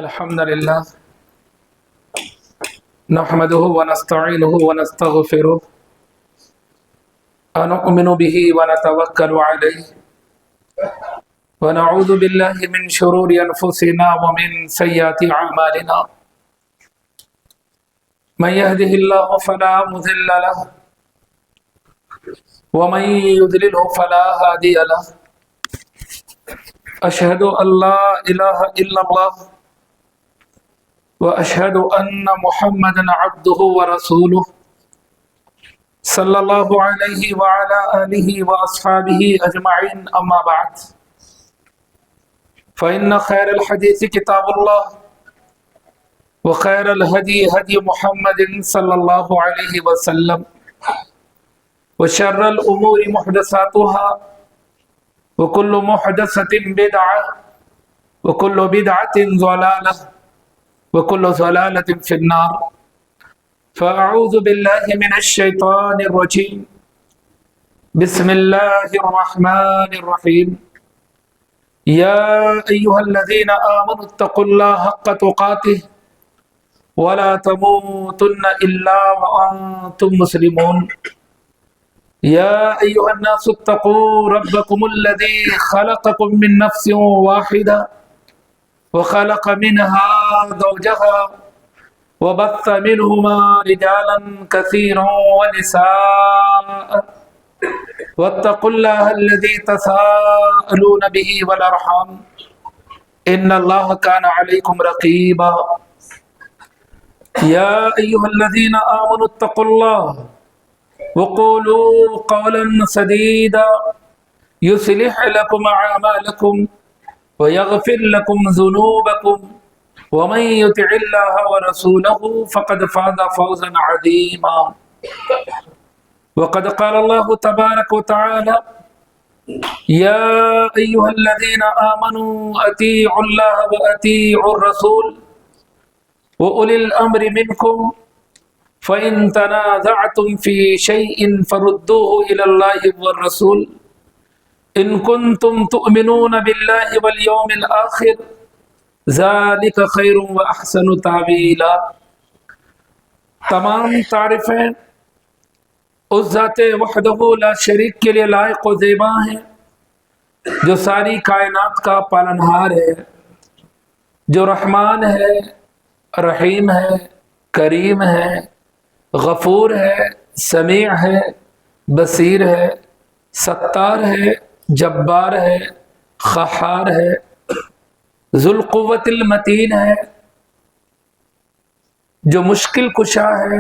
إن الحمد لله نحمده ونستعينه ونستغفره ونؤمن به ونتوكل عليه ونعوذ بالله من شرور أنفسنا ومن سيئات أعمالنا من يهده الله فلا مضل له ومن يضلله فلا هادي له أشهد أن لا إله إلا الله وأشهد أن محمدا عبده ورسوله صلى الله عليه وعلى آله وأصحابه أجمعين أما بعد فإن خير الحديث كتاب الله وخير الهدي هدي محمد صلى الله عليه وسلم وشر الأمور محدثاتها وكل محدثة بدعة وكل بدعة ضلالة وكل ضلالة في النار فأعوذ بالله من الشيطان الرجيم بسم الله الرحمن الرحيم يا أيها الذين آمنوا اتقوا الله حق تقاته ولا تموتن إلا وأنتم مسلمون يا أيها الناس اتقوا ربكم الذي خلقكم من نفس واحدة وخلق منها زوجها وبث منهما رجالا كثيرا ونساء واتقوا الله الذي تساءلون به والأرحام إن الله كان عليكم رقيبا يا أيها الذين آمنوا اتقوا الله وقولوا قولا سديدا يصلح لكم أعمالكم ويغفر لكم ذنوبكم ومن يطع الله ورسوله فقد فاز فوزا عظيما وقد قال الله تبارك وتعالى يا أيها الذين آمنوا أطيعوا الله وأطيعوا الرسول وأولي الأمر منكم فإن تنازعتم في شيء فردوه إلى الله والرسول إن كنتم تؤمنون بالله واليوم الآخر ذلك خير وأحسن تعویلا۔ تمام تعریفیں اس ذات وحدہ لا شریک کے لیے لائق و زیبا ہیں جو ساری کائنات کا پالنہار ہے، جو رحمان ہے، رحیم ہے، کریم ہے، غفور ہے، سمیع ہے، بصیر ہے، ستار ہے، جبار ہے، قہار ہے، ذو القوت المتین ہے، جو مشکل کشا ہے،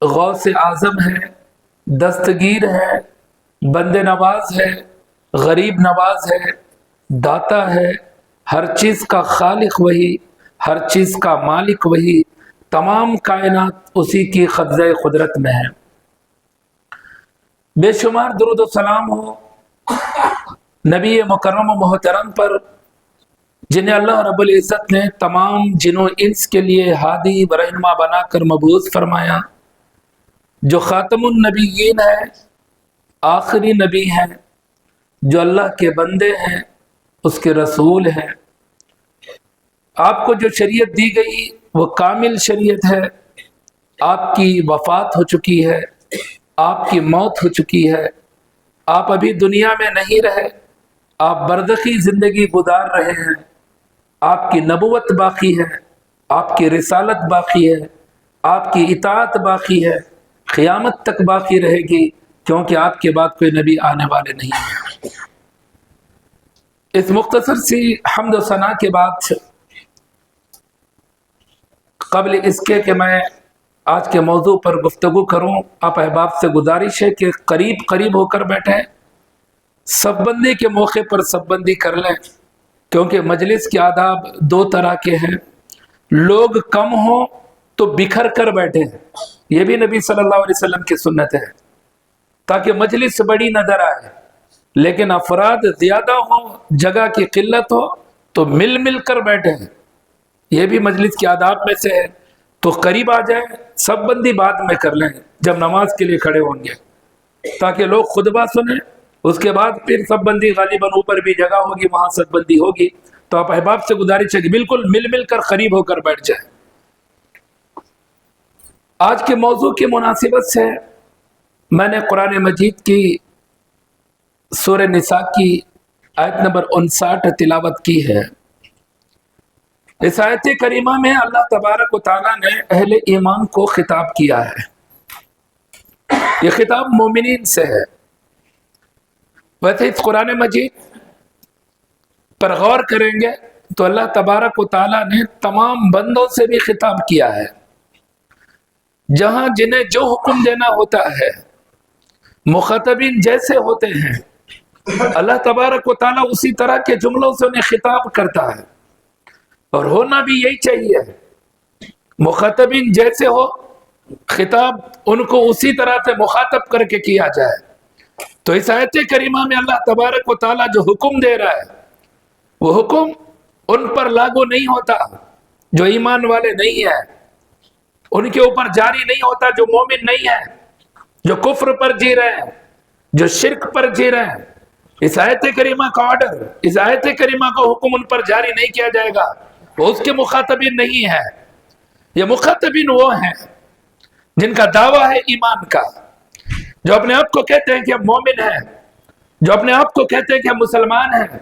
غوث اعظم ہے، دستگیر ہے، بند نواز ہے، غریب نواز ہے، داتا ہے، ہر چیز کا خالق وہی، ہر چیز کا مالک وہی، تمام کائنات اسی کی قبضہ قدرت میں ہے۔ بے شمار درود و سلام ہو نبی مکرم و محترم پر، جنہیں اللہ رب العزت نے تمام جن و انس کے لیے ہادی و رہنما بنا کر مبعوث فرمایا، جو خاتم النبیین ہے، آخری نبی ہیں، جو اللہ کے بندے ہیں، اس کے رسول ہیں۔ آپ کو جو شریعت دی گئی وہ کامل شریعت ہے۔ آپ کی وفات ہو چکی ہے، آپ کی موت ہو چکی ہے، آپ ابھی دنیا میں نہیں رہے، آپ برزخی زندگی گزار رہے ہیں، آپ کی نبوت باقی ہے، آپ کی رسالت باقی ہے، آپ کی اطاعت باقی ہے، قیامت تک باقی رہے گی، کیونکہ آپ کے بعد کوئی نبی آنے والے نہیں ہیں۔ اس مختصر سی حمد و ثنا کے بعد، قبل اس کے کہ میں آج کے موضوع پر گفتگو کروں، آپ احباب سے گزارش ہے کہ قریب ہو کر بیٹھیں، سب بندی کے موقع پر سب بندی کر لیں، کیونکہ مجلس کے آداب دو طرح کے ہیں۔ لوگ کم ہوں تو بکھر کر بیٹھیں، یہ بھی نبی صلی اللہ علیہ وسلم کی سنت ہے، تاکہ مجلس بڑی نظر آئے، لیکن افراد زیادہ ہوں، جگہ کی قلت ہو تو مل کر بیٹھیں، یہ بھی مجلس کے آداب میں سے ہے۔ تو قریب آ جائیں، سب بندی بعد میں کر لیں جب نماز کے لیے کھڑے ہوں گے، تاکہ لوگ خطبہ سنیں، اس کے بعد پھر سب بندی غالباً اوپر بھی جگہ ہوگی، وہاں سب بندی ہوگی، تو آپ احباب سے گزارش ہے کہ بالکل مل کر قریب ہو کر بیٹھ جائیں۔ آج کے موضوع کی مناسبت سے میں نے قرآن مجید کی سورہ نساء کی آیت نمبر 59 تلاوت کی ہے۔ اس آیت کریمہ میں اللہ تبارک و تعالیٰ نے اہل ایمان کو خطاب کیا ہے۔ یہ خطاب مومنین سے ہے۔ ویسے اس قرآن مجید پر غور کریں گے تو اللہ تبارک و تعالیٰ نے تمام بندوں سے بھی خطاب کیا ہے، جہاں جنہیں جو حکم دینا ہوتا ہے مخاطبین جیسے ہوتے ہیں اللہ تبارک و تعالیٰ اسی طرح کے جملوں سے انہیں خطاب کرتا ہے، اور ہونا بھی یہی چاہیے۔ مخاطبین جیسے ہو خطاب ان کو اسی طرح سے مخاطب کر کے کیا جائے۔ تو اس آیت کریمہ میں اللہ تبارک و تعالیٰ جو حکم دے رہا ہے وہ حکم ان پر لاگو نہیں ہوتا جو ایمان والے نہیں ہیں، ان کے اوپر جاری نہیں ہوتا جو مومن نہیں ہے، جو کفر پر جی رہے ہیں، جو شرک پر جی رہے ہیں۔ اس آیت کریمہ کا آرڈر، اس آیت کریمہ کا حکم ان پر جاری نہیں کیا جائے گا، وہ اس کے مخاطبین نہیں ہیں۔ یہ مخاطبین وہ ہیں جن کا دعویٰ ہے ایمان کا، جو اپنے آپ کو کہتے ہیں کہ ہم مومن ہیں، جو اپنے آپ کو کہتے ہیں کہ ہم مسلمان ہیں،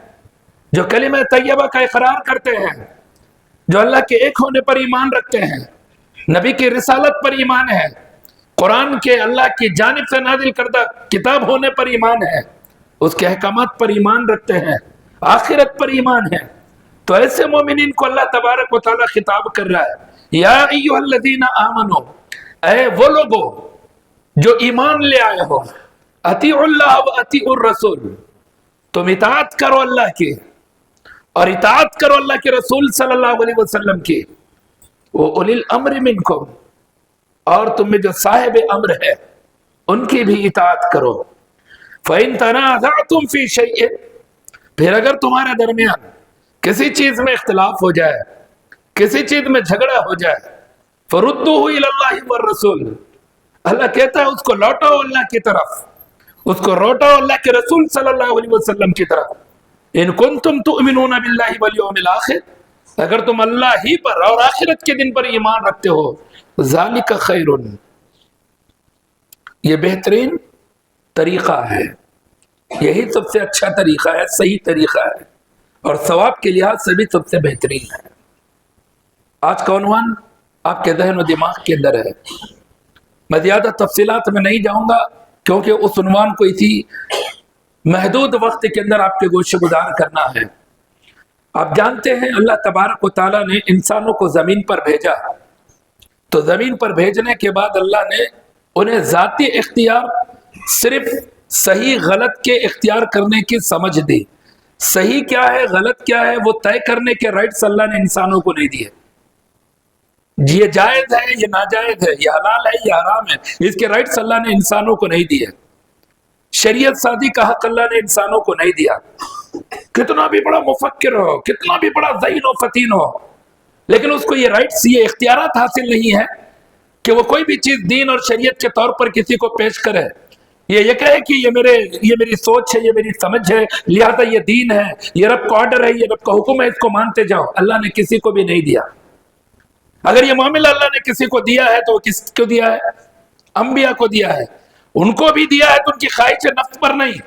جو کلمہ طیبہ کا اقرار کرتے ہیں، جو اللہ کے ایک ہونے پر ایمان رکھتے ہیں، نبی کی رسالت پر ایمان ہے، قرآن کے اللہ کی جانب سے نازل کردہ کتاب ہونے پر ایمان ہے، اس کے احکامات پر ایمان رکھتے ہیں، آخرت پر ایمان ہے۔ تو ایسے مومنین کو اللہ تبارک و تعالیٰ خطاب کر رہا ہے، یا ایھا الذین آمنو، اے وہ لوگو جو ایمان لے آئے ہو، اطیعوا اللہ و اطیعوا الرسول، تم اطاعت کرو اللہ کی اور اطاعت کرو اللہ کے رسول صلی اللہ علیہ وسلم کی، وہ اولی الامر منکم، اور تم میں جو صاحب امر ہے ان کی بھی اطاعت کرو۔ فَإِن تَنَازَعْتُمْ فِي شَيْءٍ، پھر اگر تمہارے درمیان کسی چیز میں اختلاف ہو جائے، کسی چیز میں جھگڑا ہو جائے، فَرُدُّوهُ إِلَى اللَّهِ وَالرَّسُولِ، اللہ کہتا ہے اس کو لوٹاؤ اللہ کی طرف، اس کو لوٹاؤ اللہ کے رسول صلی اللہ علیہ وسلم کی طرف۔ ان کنتم تؤمنون باللہ والیوم الآخر، اگر تم اللہ ہی پر اور آخرت کے دن پر ایمان رکھتے ہو، ذالک خیر، یہ بہترین طریقہ ہے، یہی سب سے اچھا طریقہ ہے، صحیح طریقہ ہے، اور ثواب کے لحاظ سے بھی سب سے بہترین ہے۔ آج کا عنوان آپ کے ذہن و دماغ کے اندر ہے، میں زیادہ تفصیلات میں نہیں جاؤں گا کیونکہ اس عنوان کو اسی محدود وقت کے اندر آپ کے گوشے گزار کرنا ہے۔ آپ جانتے ہیں اللہ تبارک و تعالیٰ نے انسانوں کو زمین پر بھیجا، تو زمین پر بھیجنے کے بعد اللہ نے انہیں ذاتی اختیار، صرف صحیح غلط کے اختیار کرنے کی سمجھ دی۔ صحیح کیا ہے غلط کیا ہے وہ طے کرنے کے رائٹس اللہ نے انسانوں کو نہیں دیے۔ یہ جائز ہے یہ ناجائز ہے، یہ حلال ہے یہ حرام ہے، اس کے رائٹس اللہ نے انسانوں کو نہیں دیے۔ شریعت سازی کا حق اللہ نے انسانوں کو نہیں دیا۔ کتنا بھی بڑا مفکر ہو، کتنا بھی بڑا ذہین و فطین ہو، لیکن اس کو یہ رائٹس، یہ اختیارات حاصل نہیں ہے کہ وہ کوئی بھی چیز دین اور شریعت کے طور پر کسی کو پیش کرے، یہ کہے کہ یہ میری سوچ ہے، یہ میری سمجھ ہے، لہذا یہ دین ہے، یہ رب کا آرڈر ہے، یہ رب کا حکم ہے، اس کو مانتے جاؤ۔ اللہ نے کسی کو بھی نہیں دیا۔ اگر یہ معاملہ اللہ نے کسی کو دیا ہے تو وہ کس کو دیا ہے؟ انبیاء کو دیا ہے۔ ان کو بھی دیا ہے تو ان کی خواہش نفس پر نہیں،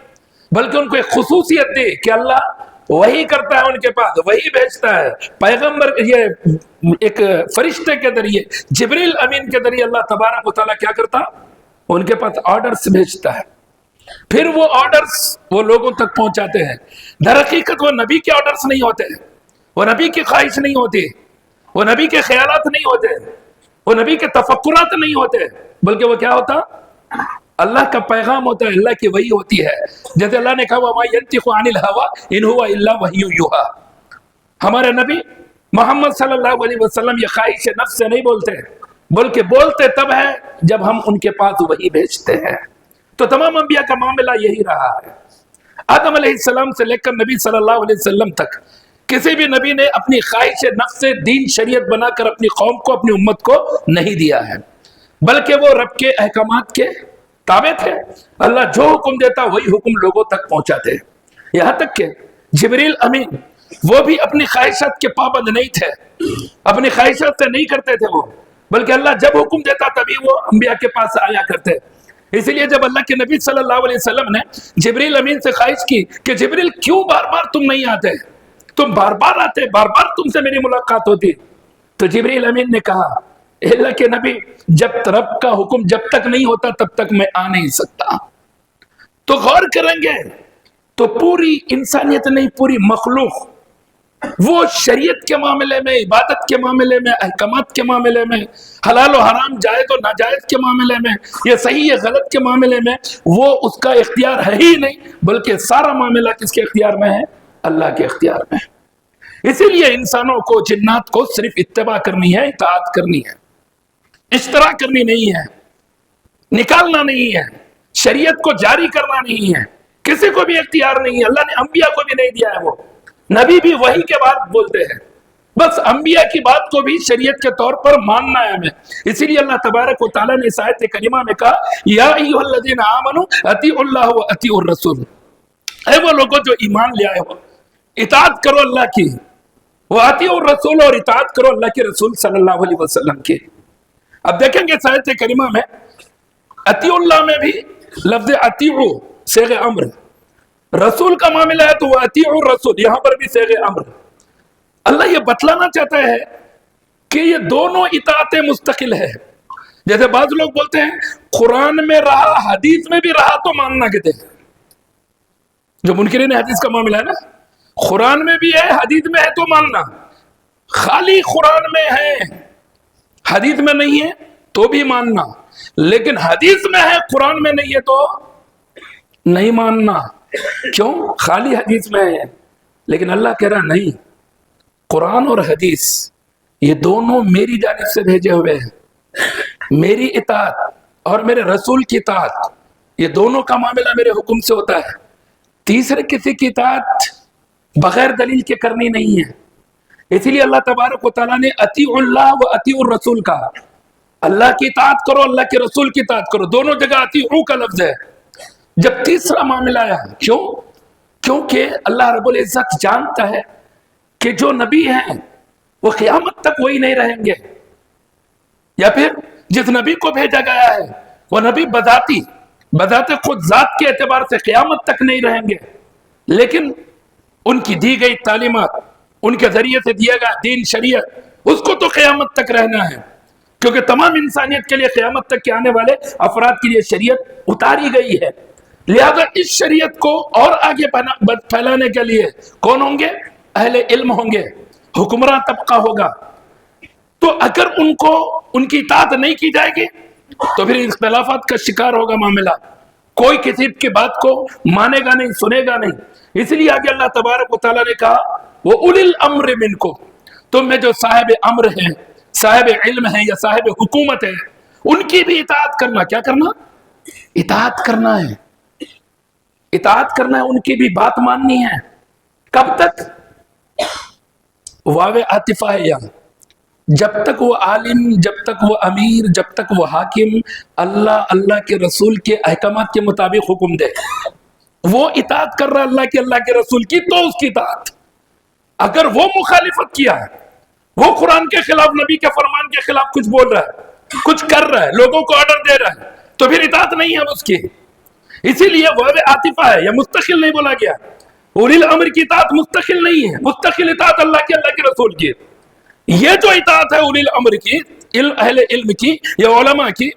بلکہ ان کو ایک خصوصیت دی کہ اللہ وہی کرتا ہے، ان کے پاس وہی بھیجتا ہے۔ پیغمبر، یہ ایک فرشتے کے ذریعے، جبریل امین کے ذریعے اللہ تبارک و تعالیٰ کیا کرتا؟ ان کے پاس آرڈرز بھیجتا ہے، پھر وہ آرڈرز وہ لوگوں تک پہنچاتے ہیں۔ در حقیقت وہ نبی کے آرڈرز نہیں ہوتے، وہ نبی کی خواہش نہیں ہوتی، وہ نبی کے خیالات نہیں ہوتے، وہ نبی کے تفکرات نہیں ہوتے، بلکہ وہ کیا ہوتا؟ اللہ کا پیغام ہوتا ہے، اللہ کی وحی ہوتی ہے۔ جیسے اللہ نے کہا وَمَا يَنطِقُ عَنِ الْهَوَىٰ إِنْ هُوَ إِلَّا وَحْيٌ يُوحَىٰ، ہمارے نبی محمد صلی اللہ علیہ وسلم یہ خواہش نفس سے نہیں بولتے، بلکہ بولتے تب ہے جب ہم ان کے پاس وحی بھیجتے ہیں۔ تو تمام انبیاء کا معاملہ یہی رہا ہے۔ آدم علیہ السلام سے لے کر نبی صلی اللہ علیہ وسلم تک کسی بھی نبی نے اپنی خواہش نفس سے دین شریعت بنا کر اپنی قوم کو، اپنی امت کو نہیں دیا ہے، بلکہ وہ رب کے احکامات کے تابع تھے۔ اللہ جو حکم دیتا وہی حکم لوگوں تک پہنچاتے، یہاں تک کہ جبریل امین وہ بھی اپنی خواہشات کے پابند نہیں تھے، اپنی خواہشات سے نہیں کرتے تھے وہ، بلکہ اللہ جب حکم دیتا تبھی وہ انبیاء کے پاس آیا کرتے۔ اسی لیے جب اللہ کے نبی صلی اللہ علیہ وسلم نے جبریل امین سے خواہش کی کہ جبریل کیوں بار بار تم نہیں آتے، تم بار بار آتے، بار بار تم سے میری ملاقات ہوتی، تو جبریل امین نے کہا اے اللہ کے نبی جب رب کا حکم جب تک نہیں ہوتا تب تک میں آ نہیں سکتا۔ تو غور کریں گے تو پوری انسانیت نہیں، پوری مخلوق وہ شریعت کے معاملے میں، عبادت کے معاملے میں، احکامات کے معاملے میں، حلال و حرام، جائز و ناجائز کے معاملے میں، یہ صحیح ہے غلط کے معاملے میں، وہ اس کا اختیار ہے ہی نہیں، بلکہ سارا معاملہ کس کے اختیار میں ہے؟ اللہ کے اختیار میں۔ اسی لیے انسانوں کو، جنات کو صرف اتباع کرنی ہے، اطاعت کرنی ہے، اشتراک کرنی نہیں ہے، نکالنا نہیں ہے، شریعت کو جاری کرنا نہیں ہے، کسی کو بھی اختیار نہیں ہے، اللہ نے انبیاء کو بھی نہیں دیا ہے، وہ نبی بھی وحی کے بعد بولتے ہیں، بس انبیاء کی بات کو بھی شریعت کے طور پر ماننا ہے ہمیں۔ اسی لیے اللہ تبارک و تعالیٰ نے اس آیت کریمہ میں کہا یا ایھا الذین آمنوا اطیعوا اللہ و اطیعوا الرسول، اے وہ لوگوں جو ایمان لے آئے ہو، اطاعت کرو اللہ کی، وہ اطیعوا الرسول، اور اطاعت کرو اللہ کے رسول صلی اللہ علیہ وسلم کی۔ اب دیکھیں گے اس آیت کریمہ میں اطیعوا اللہ میں بھی لفظ اطیعوا صیغہ امر، رسول کا معاملہ ہے تو وہ اطیعوا الرسول، یہاں پر بھی صیغہ امر۔ اللہ یہ بتلانا چاہتا ہے کہ یہ دونوں اطاعتیں مستقل ہے۔ جیسے بعض لوگ بولتے ہیں قرآن میں رہا حدیث میں بھی رہا تو ماننا کہتے ہیں، جو منکرین حدیث کا معاملہ ہے نا، قرآن میں بھی ہے حدیث میں ہے تو ماننا، خالی قرآن میں ہے حدیث میں نہیں ہے تو بھی ماننا، لیکن حدیث میں ہے قرآن میں نہیں ہے تو نہیں ماننا۔ کیوں؟ خالی حدیث میں ہے، لیکن اللہ کہہ رہا نہیں، قرآن اور حدیث یہ دونوں میری جانب سے بھیجے ہوئے ہیں، میری اطاعت اور میرے رسول کی اطاعت یہ دونوں کا معاملہ میرے حکم سے ہوتا ہے، تیسرے کسی کی اطاعت بغیر دلیل کے کرنی نہیں ہے۔ اسی لیے اللہ تبارک و تعالیٰ نے اطیعوا اللہ و اطیعوا الرسول کہا، اللہ کی اطاعت کرو، اللہ کے رسول کی اطاعت کرو، دونوں جگہ اطیعوا کا لفظ ہے۔ جب تیسرا معاملہ آیا، کیونکہ اللہ رب العزت جانتا ہے کہ جو نبی ہیں وہ قیامت تک وہی نہیں رہیں گے، یا پھر جس نبی کو بھیجا گیا ہے وہ نبی بذات خود ذات کے اعتبار سے قیامت تک نہیں رہیں گے، لیکن ان کی دی گئی تعلیمات، ان کے ذریعے سے دیا گیا دین شریعت، اس کو تو قیامت تک رہنا ہے، کیونکہ تمام انسانیت کے لیے قیامت تک کے آنے والے افراد کے لیے شریعت اتاری گئی ہے۔ لہذا اس شریعت کو اور آگے پھیلانے کے لیے کون ہوں گے؟ اہل علم ہوں گے، حکمراں طبقہ ہوگا۔ تو اگر ان کی اطاعت نہیں کی جائے گی تو پھر اختلافات کا شکار ہوگا معاملہ، کوئی کسی کی بات کو مانے گا نہیں، سنے گا نہیں۔ اس لیے آگے اللہ تبارک و تعالیٰ نے کہا وہ اولی الامر منکم، تم میں جو صاحب امر ہیں، صاحب علم ہیں یا صاحب حکومت ہے، ان کی بھی اطاعت کرنا۔ کیا کرنا؟ اطاعت کرنا ہے، اطاعت کرنا ہے، ان کی بھی بات ماننی ہے۔ کب تک؟ واو عاطفہ ہے یہاں، جب تک وہ عالم، جب تک وہ امیر، جب تک وہ حاکم اللہ کے رسول کے احکامات کے مطابق حکم دے، وہ اطاعت کر رہا اللہ کے رسول کی تو اس کی اطاعت۔ اگر وہ مخالفت کیا ہے، وہ قرآن کے خلاف، نبی کے فرمان کے خلاف کچھ بول رہا ہے، کچھ کر رہا ہے، لوگوں کو آرڈر دے رہا ہے، تو پھر اطاعت نہیں ہے اس کی۔ اسی لیے وہ عاطفہ ہے، یہ مستقل نہیں بولا گیا۔ اولی الامر کی اطاعت مستقل نہیں ہے، مستقل اطاعت اللہ کے رسول کی۔ یہ جو اطاعت ہے اولی الامر کی، اہل علم کی یا علماء کی،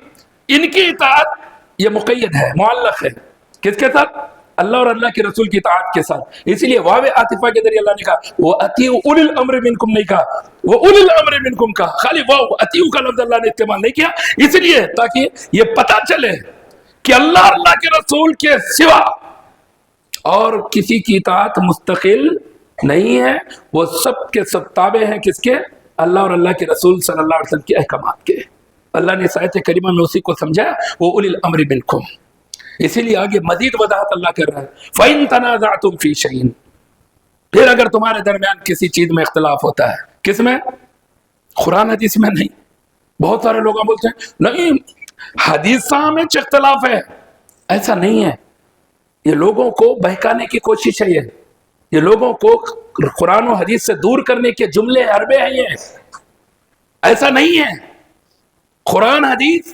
ان کی اطاعت یہ مقید ہے، معلق ہے، کس کے ساتھ؟ اللہ اور اللہ کے رسول کی اطاعت کے ساتھ۔ اسی لیے واو عاطفہ کے ذریعے اللہ نے کہا وہ اطیعوا اولی الامر منکم، نہیں کہا وہ اولی الامر منکم، کہا خالی واو اطیعوا کا لفظ اللہ نے استعمال نہیں کیا، اس لیے تاکہ یہ پتہ چلے کہ اللہ کے رسول کے سوا اور کسی کی اطاعت مستقل نہیں ہے، وہ سب کے سب تابع ہیں کس کے؟ اللہ اور اللہ کے رسول صلی اللہ علیہ وسلم کے احکامات کے۔ اللہ نے اس آیت کریمہ میں اسی کو سمجھایا وہ اولی الامر منکم۔ اسی لیے آگے مزید وضاحت اللہ کر رہا ہے فَإِن تَنَازَعْتُمْ فِي شَيْءٍ، پھر اگر تمہارے درمیان کسی چیز میں اختلاف ہوتا ہے، کس میں؟ قرآن حدیث میں نہیں۔ بہت سارے لوگ بولتے ہیں نہیں حدیث میں اختلاف ہے، ایسا نہیں ہے، یہ لوگوں کو بہکانے کی کوشش ہے۔ یہ یہ لوگوں کو قرآن و حدیث سے دور کرنے کے جملے حربے ہیں، یہ ایسا نہیں ہے۔ قرآن حدیث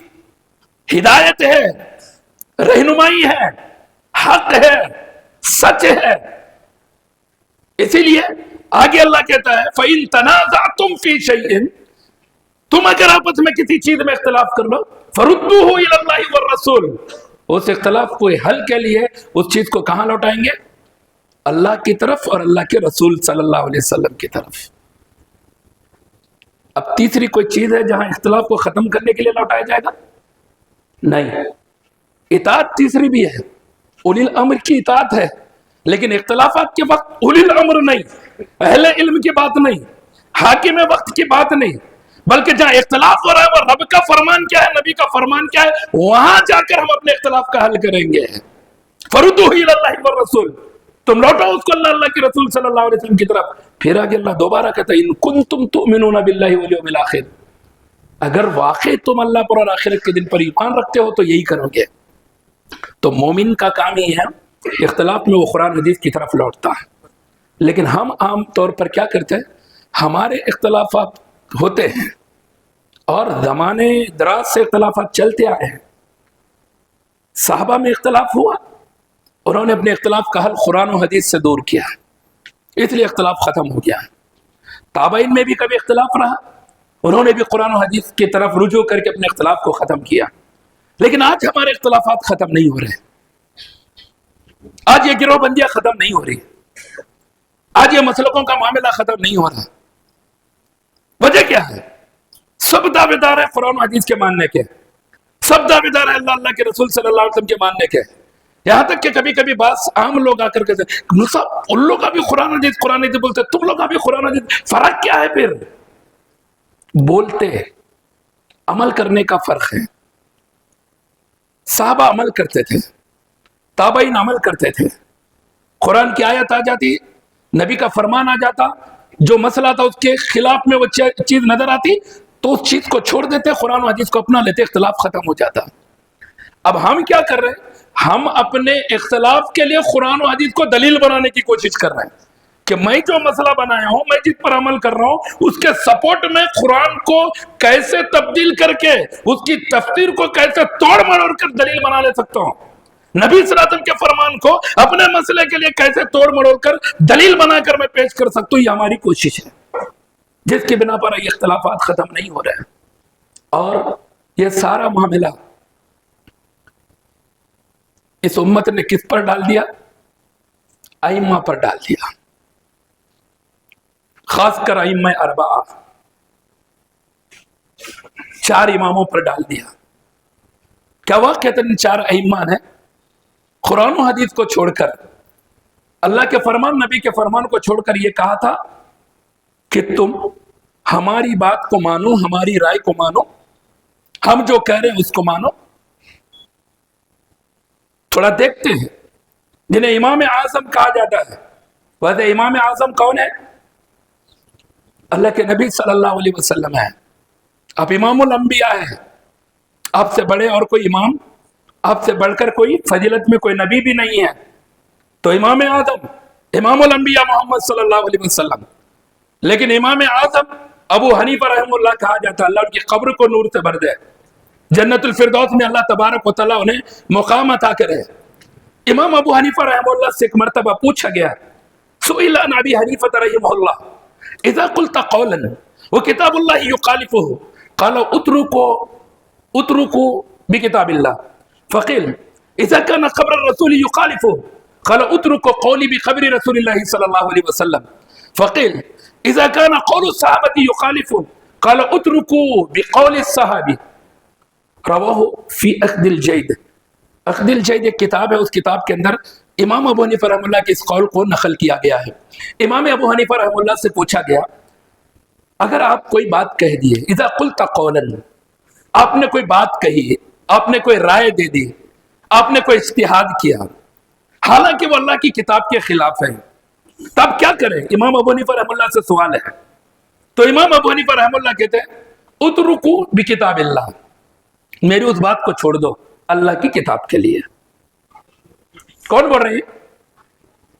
ہدایت ہے، رہنمائی ہے، حق ہے، سچ ہے۔ اسی لیے آگے اللہ کہتا ہے فَإِن تَنَازَعْتُمْ فِي شَيْءٍ، تم اگر آپس میں کسی چیز میں اختلاف کر لو فَرُدُّوهُ إِلَى اللَّهِ وَالرَّسُولِ، اس اختلاف کو حل کے لیے اس چیز کو کہاں لوٹائیں گے؟ اللہ کی طرف اور اللہ کے رسول صلی اللہ علیہ وسلم کی طرف۔ اب تیسری کوئی چیز ہے جہاں اختلاف کو ختم کرنے کے لیے لوٹایا جائے گا؟ نہیں۔ اطاعت تیسری بھی ہے، اولی الامر کی اطاعت ہے، لیکن اختلافات کے وقت اولی الامر نہیں، اہل علم کی بات نہیں، حاکم وقت کی بات نہیں، بلکہ جہاں اختلاف ہو رہا ہے وہ رب کا فرمان کیا ہے، نبی کا فرمان کیا ہے، وہاں جا کر ہم اپنے اختلاف کا حل کریں گے۔ فَرُدُّوهُ إِلَى اللَّهِ وَالرَّسُولِ، تم لوٹو اس کو اللہ کے رسول صلی اللہ علیہ وسلم کی طرف۔ پھر آگے اللہ دوبارہ کہتا ہے إِن كُنتُمْ تُؤْمِنُونَ بِاللَّهِ وَالْيَوْمِ الْآخِرِ، اگر واقعی تم اللہ پر اور آخرت کے دن پر ایمان رکھتے ہو تو یہی کرو گے۔ تو مومن کا کام یہ ہے اختلاف میں وہ قرآن حدیث کی طرف لوٹتا ہے، لیکن ہم عام طور پر کیا کرتے ہیں، ہمارے اختلافات ہوتے ہیں اور زمانے دراز سے اختلافات چلتے آئے ہیں۔ صحابہ میں اختلاف ہوا، انہوں نے اپنے اختلاف کا حل قرآن و حدیث سے دور کیا، اس لیے اختلاف ختم ہو گیا۔ تابعین میں بھی کبھی اختلاف رہا، انہوں نے بھی قرآن و حدیث کی طرف رجوع کر کے اپنے اختلاف کو ختم کیا۔ لیکن آج ہمارے اختلافات ختم نہیں ہو رہے، آج یہ گروہ بندیاں ختم نہیں ہو رہی، آج یہ مسلکوں کا معاملہ ختم نہیں ہو رہا۔ وجہ کیا ہے؟ سب دعوے دار ہے قرآن و حدیث کے ماننے کے، سب دعوے دار ہے اللہ کے رسول صلی اللہ علیہ وسلم کے ماننے کے، یہاں تک کہ کبھی کبھی بعض عام لوگ آ کر کہتے ہیں صاحب ان لوگ کا بھی قرآن حدیث بولتے، تم لوگ کا بھی قرآن حدیث، فرق کیا ہے؟ پھر بولتے عمل کرنے کا فرق ہے۔ صحابہ عمل کرتے تھے، تابعین عمل کرتے تھے، قرآن کی آیت آ جاتی، نبی کا فرمان آ جاتا، جو مسئلہ تھا اس کے خلاف میں وہ چیز نظر آتی تو اس چیز کو چھوڑ دیتے، قرآن و حدیث کو اپنا لیتے، اختلاف ختم ہو جاتا۔ اب ہم کیا کر رہے ہیں؟ ہم اپنے اختلاف کے لیے قرآن و حدیث کو دلیل بنانے کی کوشش کر رہے ہیں کہ میں جو مسئلہ بنایا ہوں، میں جس پر عمل کر رہا ہوں، اس کے سپورٹ میں قرآن کو کیسے تبدیل کر کے اس کی تفسیر کو کیسے توڑ مروڑ کر دلیل بنا لے سکتا ہوں، نبی صلی اللہ علیہ وسلم کے فرمان کو اپنے مسئلے کے لیے کیسے توڑ مروڑ کر دلیل بنا کر میں پیش کر سکتا ہوں، یہ ہماری کوشش ہے، جس کی بنا پر یہ اختلافات ختم نہیں ہو رہے ہیں۔ اور یہ سارا معاملہ اس امت نے کس پر ڈال دیا؟ ائمہ پر ڈال دیا، خاص کر ائمہ اربعہ، 4 اماموں پر ڈال دیا۔ کیا واقعہ ان 4 ائمہ نے قرآن و حدیث کو چھوڑ کر، اللہ کے فرمان، نبی کے فرمان کو چھوڑ کر یہ کہا تھا کہ تم ہماری بات کو مانو، ہماری رائے کو مانو، ہم جو کہہ رہے ہیں اس کو مانو؟ تھوڑا دیکھتے ہیں جنہیں امام اعظم کہا جاتا ہے، ویسے امام اعظم کون ہے؟ اللہ کے نبی صلی اللہ علیہ وسلم ہے۔ آپ امام الانبیاء ہیں، آپ سے بڑے اور کوئی امام، آپ سے بڑھ کر کوئی فضیلت میں کوئی نبی بھی نہیں ہے۔ تو امام اعظم، امام الانبیاء محمد صلی اللہ علیہ وسلم، لیکن امام اعظم ابو حنیفہ رحمہ اللہ کہا جاتا ہے، اللہ ان کی قبر کو نور سے بھر دے، جنت الفردوس میں اللہ تبارک و تعالیٰ انہیں مقام عطا کرے۔ امام ابو حنیفہ رحمہ اللہ سے ایک مرتبہ پوچھا گیا، سئل عن ابی حنیفہ رحمہ اللہ اذا قلت قولا وکتاب اللہ یخالفہ قال اترکوا بکتاب اللہ، فقیل اذا كان قبر الرسول يخالفه قال اتركوا قولي بقبر رسول الله صلى الله عليه وسلم، فقيل اذا كان قول الصحابة يخالفه قال اتركوا بقول الصحابي۔ رواه في اخذ الجید، اخذ الجید ایک کتاب ہے، اس کتاب کے اندر امام ابو حنیفہ رحمہ اللہ کے اس قول کو نقل کیا گیا ہے۔ امام ابو حنیفہ رحمہ اللہ سے پوچھا گیا، اگر آپ کوئی بات کہہ دیے، اذا قلت قولا، آپ نے کوئی بات کہی، آپ نے کوئی رائے دے دی، آپ نے کوئی اجتہاد کیا، حالانکہ وہ اللہ کی کتاب کے خلاف ہے، تب کیا کریں؟ امام ابو حنیفہ رحمہ اللہ سے سوال ہے۔ تو امام ابو حنیفہ رحمہ اللہ کہتے ہیں اترکوا بکتاب اللہ، میری اس بات کو چھوڑ دو اللہ کی کتاب کے لیے۔ کون بول رہے ہیں؟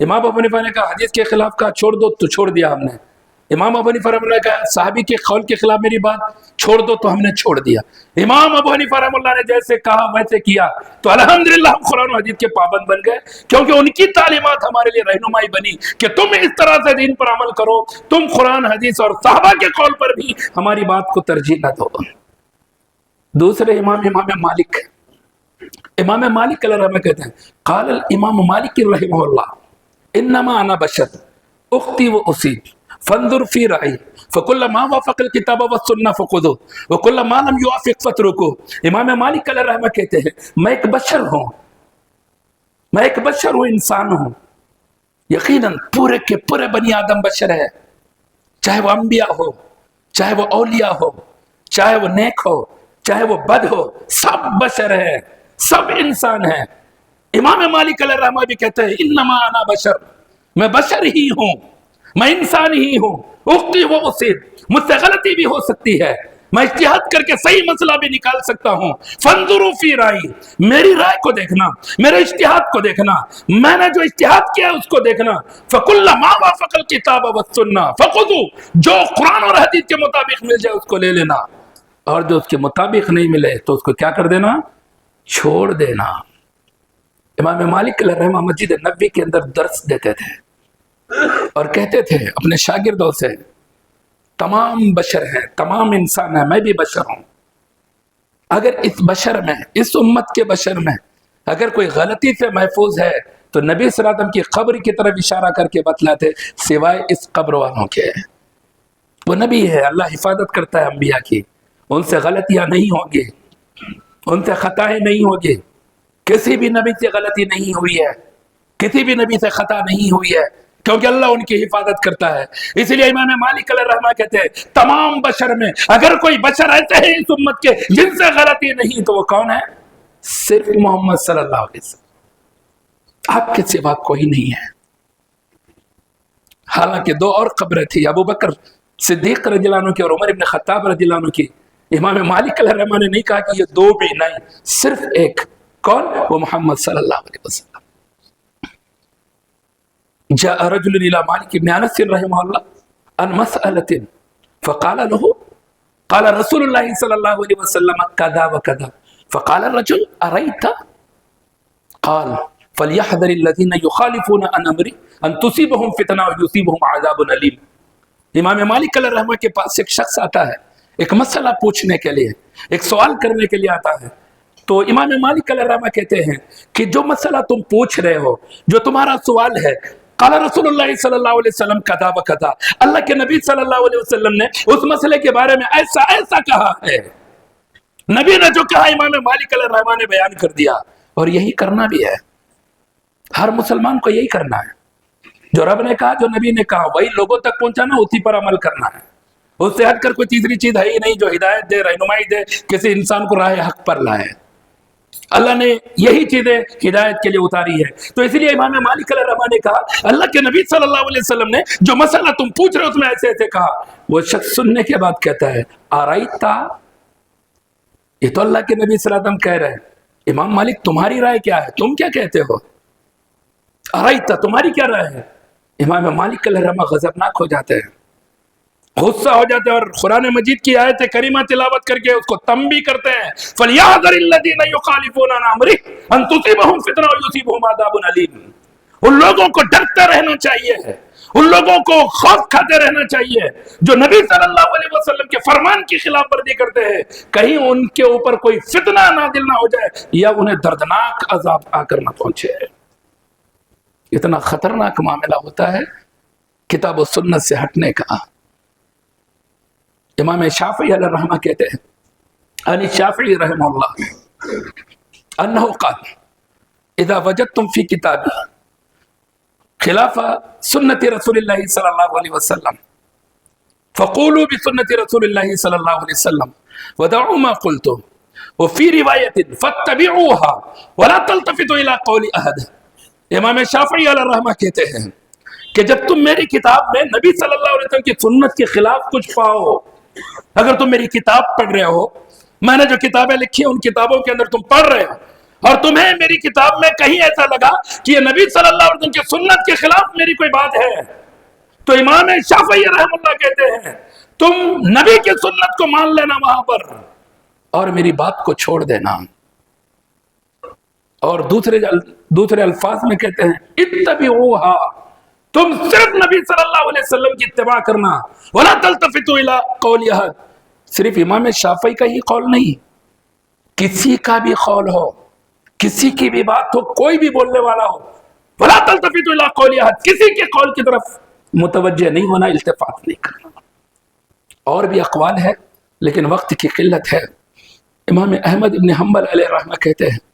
امام ابو حنیفہ نے کہا حدیث کے خلاف کہا چھوڑ دو تو چھوڑ دیا ہم نے. امام ابو حنیفہ رحمہ اللہ نے کہا صحابی کے قول کے خلاف میری بات چھوڑ دو تو ہم نے چھوڑ دیا. امام ابو حنیفہ رحمہ اللہ نے جیسے کہا ویسے کیا تو الحمدللہ ہم قرآن و حدیث کے پابند بن گئے, کیونکہ ان کی تعلیمات ہمارے لیے رہنمائی بنی کہ تم اس طرح سے دین پر عمل کرو, تم قرآن حدیث اور صحابہ کے قول پر بھی ہماری بات کو ترجیح نہ دو. دوسرے امام مالک, امام مالک علیہ الرحمہ کہتے ہیں قال الامام مالک رحمہ اللہ انما انا بشر اختی و اصیب فانظر فی رأی فکل ما وافق الکتاب والسنہ فخذوه وکل ما لم یوافق فاترکوه. امام مالک علیہ الرحمہ کہتے ہیں میں ایک بشر ہوں, انسان ہوں. یقیناً پورے کے پورے بنی آدم بشر ہے, چاہے وہ انبیاء ہو, چاہے وہ اولیاء ہو, چاہے وہ نیک ہو, چاہے وہ بد ہو, سب بشر ہے, سب انسان ہے. امام مالک علیہ الرحمہ بھی کہتے ہیں انما انا بشر, میں بشر ہی ہوں, میں انسان ہی ہوں. اختی و اصیب, مجھ سے غلطی بھی ہو سکتی ہے, میں اجتہاد کر کے صحیح مسئلہ بھی نکال سکتا ہوں. فانظروا فی رائی, میری رائے کو دیکھنا, میرے اجتہاد کو دیکھنا, میں نے جو اجتہاد کیا اس کو دیکھنا. فکل ما وافق الکتاب والسنہ فخذوه, جو قرآن اور حدیث کے مطابق مل جائے اس کو لے لینا, اور جو اس کے مطابق نہیں ملے تو اس کو کیا کر دینا, چھوڑ دینا. امام مالک علیہ الرحمہ مسجد نبوی کے اندر درس دیتے تھے اور کہتے تھے اپنے شاگردوں سے تمام بشر ہیں, تمام انسان ہیں, میں بھی بشر ہوں. اگر اس بشر میں, اس امت کے بشر میں اگر کوئی غلطی سے محفوظ ہے تو نبی صلی اللہ علیہ وسلم کی قبر کی طرف اشارہ کر کے بتلاتے سوائے اس قبر والوں کے. وہ نبی ہے, اللہ حفاظت کرتا ہے انبیاء کی, ان سے غلطیاں نہیں ہوں گی, ان سے خطائیں نہیں ہوگی. کسی بھی نبی سے غلطی نہیں ہوئی ہے, کسی بھی نبی سے خطا نہیں ہوئی ہے, کیونکہ اللہ ان کی حفاظت کرتا ہے. اس لیے امام مالک علیہ الرحمہ کہتے ہیں تمام بشر میں اگر کوئی بشر ایسے ہیں اس امت کے جن سے غلطی نہیں تو وہ کون ہے, صرف محمد صلی اللہ علیہ وسلم, آپ کے سوا کوئی نہیں ہے. حالانکہ دو اور قبریں تھی, ابو بکر صدیق رضی اللہ عنہ کی اور عمر ابن خطاب رضی اللہ عنہ کی. امام مالک علیہ الرحمہ نے نہیں کہا کہ یہ دو بھی نہیں, صرف ایک. کون؟ وہ محمد صلی اللہ علیہ وسلم. جاء رجل الى مالک بن انس رحمہ اللہ عن مسألة فقال له قال رسول اللہ صلی اللہ علیہ وسلم كذا وكذا فقال الرجل أريت قال فليحذر الذين يخالفون عن امري ان تصيبهم فتنة ويصيبهم عذاب أليم. امام مالک علیہ الرحمہ کے پاس ایک شخص آتا ہے ایک مسئلہ پوچھنے کے لیے, ایک سوال کرنے کے لیے آتا ہے. تو امام مالک علیہ الرحمہ کہتے ہیں کہ جو مسئلہ تم پوچھ رہے ہو, جو تمہارا سوال ہے, قال رسول اللہ صلی اللہ علیہ وسلم کذا و کذا, اللہ کے نبی صلی اللہ علیہ وسلم نے اس مسئلے کے بارے میں ایسا ایسا کہا ہے. نبی نے جو کہا امام مالک علیہ الرحمہ نے بیان کر دیا, اور یہی کرنا بھی ہے. ہر مسلمان کو یہی کرنا ہے, جو رب نے کہا, جو نبی نے کہا وہی لوگوں تک پہنچانا, اسی پر عمل کرنا ہے. اس سے ہٹ کر کوئی تیسری چیز ہے ہی نہیں جو ہدایت دے, رہنمائی دے, کسی انسان کو راہ حق پر لائے. اللہ نے یہی چیزیں ہدایت کے لیے اتاری ہے. تو اس لیے امام مالک علیہ الرحمہ نے کہا اللہ کے نبی صلی اللہ علیہ وسلم نے جو مسئلہ تم پوچھ رہے ہو اس میں ایسے ایسے کہا. وہ شخص سننے کے بعد کہتا ہے آرائیتا, یہ تو اللہ کے نبی صلی اللہ علیہ وسلم کہہ رہے ہیں, امام مالک تمہاری رائے کیا ہے, تم کیا کہتے ہو, آرائیتا تمہاری کیا رائے ہے. امام مالک علیہ الرحمہ غضبناک ہو جاتے ہیں, غصہ ہو جاتے ہیں, اور قرآن مجید کی آیت کریمہ تلاوت کر کے اس کو تنبیہ کرتے ہیں فَلْيَحْذَرِ الَّذِينَ يُخَالِفُونَ عَنْ أَمْرِهِ أَن تُصِيبَهُمْ فِتْنَةٌ وَيُصِيبَهُمْ عَذَابٌ أَلِيمٌ. ان لوگوں کو ڈرتے رہنا چاہیے, ان لوگوں کو خوف کھاتے رہنا چاہیے جو نبی صلی اللہ علیہ وسلم کے فرمان کی خلاف ورزی کرتے ہیں, کہیں ان کے اوپر کوئی فتنہ نازل نہ ہو جائے یا انہیں دردناک عذاب آ کر نہ پہنچے. اتنا خطرناک معاملہ ہوتا ہے کتاب و سنت سے ہٹنے کا. امام شافعی علیہ الرحمہ کہتے ہیں عن الشافعی رحمہ اللہ انہ قال اذا وجدتم فی کتابی خلاف سنت رسول اللہ صلی اللہ علیہ وسلم فقولوا بسنت رسول اللہ صلی اللہ علیہ وسلم ودعوا ما قلتم وفی روایت فاتبعوها ولا تلتفتوا الى قول احد. امام شافعی علیہ الرحمہ کہتے ہیں کہ جب تم میری کتاب میں نبی صلی اللہ علیہ وسلم کی سنت کے خلاف کچھ پاؤ, اگر تم میری کتاب پڑھ رہے ہو, میں نے جو کتابیں لکھی ہیں ان کتابوں کے اندر تم پڑھ رہے ہو اور تمہیں میری کتاب میں کہیں ایسا لگا کہ یہ نبی صلی اللہ علیہ وسلم کی سنت کے خلاف میری کوئی بات ہے، تو امام شافعی رحم اللہ کہتے ہیں تم نبی کی سنت کو مان لینا وہاں پر اور میری بات کو چھوڑ دینا. اور دوسرے الفاظ میں کہتے ہیں اتبعوہا، تم صرف نبی صلی اللہ علیہ وسلم کی اتباع کرنا، ولا تلتفتوا الی قول احد. صرف امام شافعی کا ہی قول نہیں، کسی کا بھی قول ہو، کسی کی بھی بات ہو، کوئی بھی بولنے والا ہو، ولا تلتفتوا الی قول احد، کسی کے قول کی طرف متوجہ نہیں ہونا، التفات نہیں کرنا. اور بھی اقوال ہے لیکن وقت کی قلت ہے. امام احمد ابن حنبل علیہ رحمہ کہتے ہیں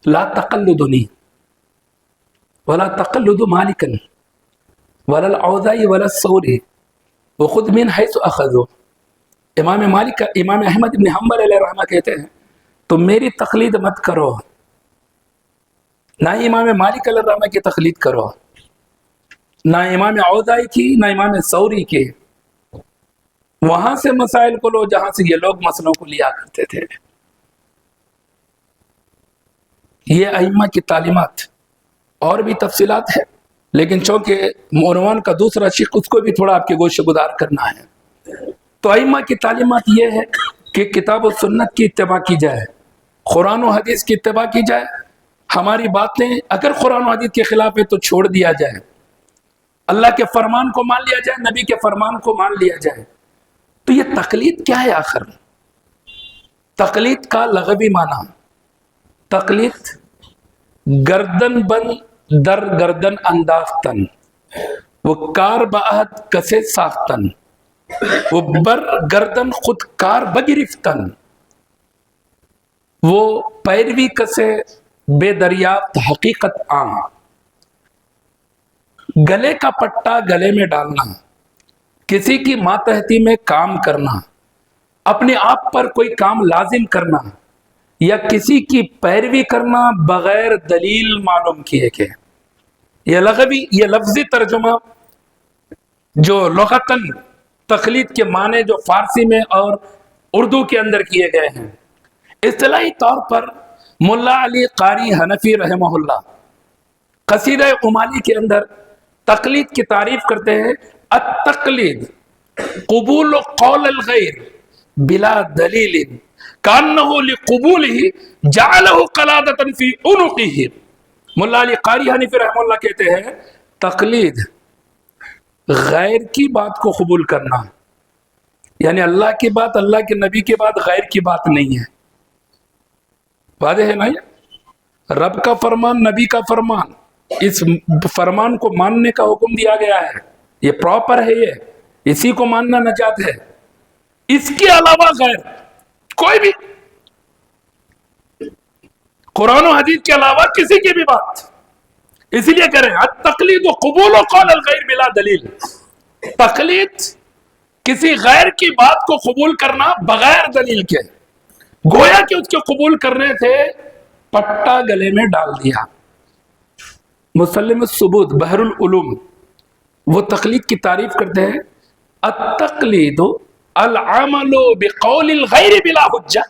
لا تقلدنی ولا تقلد مالکا ولا العوزائی ولا الثوری وخذ من حیث اخذوا. امام احمد ابن حنبل علیہ رحمہ کہتے ہیں تم میری تقلید مت کرو، نہ امام مالک علیہ رحمہ کی تقلید کرو، نہ امام اوزائی کی، نہ امام ثوری کی. وہاں سے مسائل کو لو جہاں سے یہ لوگ مسئلوں کو لیا کرتے تھے. یہ ائمہ کی تعلیمات. اور بھی تفصیلات ہے لیکن چونکہ عنوان کا دوسرا شق اس کو بھی تھوڑا آپ کے گوشے گزار کرنا ہے. تو ائمہ کی تعلیمات یہ ہے کہ کتاب و سنت کی اتباع کی جائے، قرآن و حدیث کی اتباع کی جائے. ہماری باتیں اگر قرآن و حدیث کے خلاف ہے تو چھوڑ دیا جائے، اللہ کے فرمان کو مان لیا جائے، نبی کے فرمان کو مان لیا جائے. تو یہ تقلید کیا ہے آخر؟ تقلید کا لغوی معنی، تقلید گردن بند در گردن انداختن، وہ کار بعہد کسے ساختن، وہ بر گردن خود کار بگرفتن، وہ پیروی کسے بے دریافت حقیقت عام. گلے کا پٹا گلے میں ڈالنا، کسی کی ماتحتی میں کام کرنا، اپنے آپ پر کوئی کام لازم کرنا یا کسی کی پیروی کرنا بغیر دلیل معلوم کیے کہ یہ لفظی ترجمہ جو لغتاً تقلید کے معنی جو فارسی میں اور اردو کے اندر کیے گئے ہیں. اصطلاحی طور پر ملا علی قاری حنفی رحمہ اللہ قصیدہ امالی کے اندر تقلید کی تعریف کرتے ہیں التقلید قبول قول الغیر بلا دلیل کانہ لقبولہ جعلہ قلادۃ فی عنقہ. ملا علی قاری حنفی رحمہ اللہ کہتے ہیں تقلید غیر کی بات کو قبول کرنا، یعنی اللہ کی بات، اللہ کے نبی کی بات غیر کی بات نہیں ہے. واضح ہے نا؟ رب کا فرمان، نبی کا فرمان، اس فرمان کو ماننے کا حکم دیا گیا ہے، یہ پراپر ہے، یہ اسی کو ماننا نجات ہے. اس کے علاوہ غیر کوئی بھی قرآن و حدیث کے علاوہ کسی کی بھی بات، اسی لیے کہہ رہے ہیں التقلید قبول قول الغیر بلا دلیل. تقلید کسی غیر کی بات کو قبول کرنا بغیر دلیل کے، گویا کہ اس کے قبول کرنے سے پٹا گلے میں ڈال دیا. مسلم الثبوت بحر العلوم وہ تقلید کی تعریف کرتے ہیں التقلید العمل بقول الغیر بلا حجہ.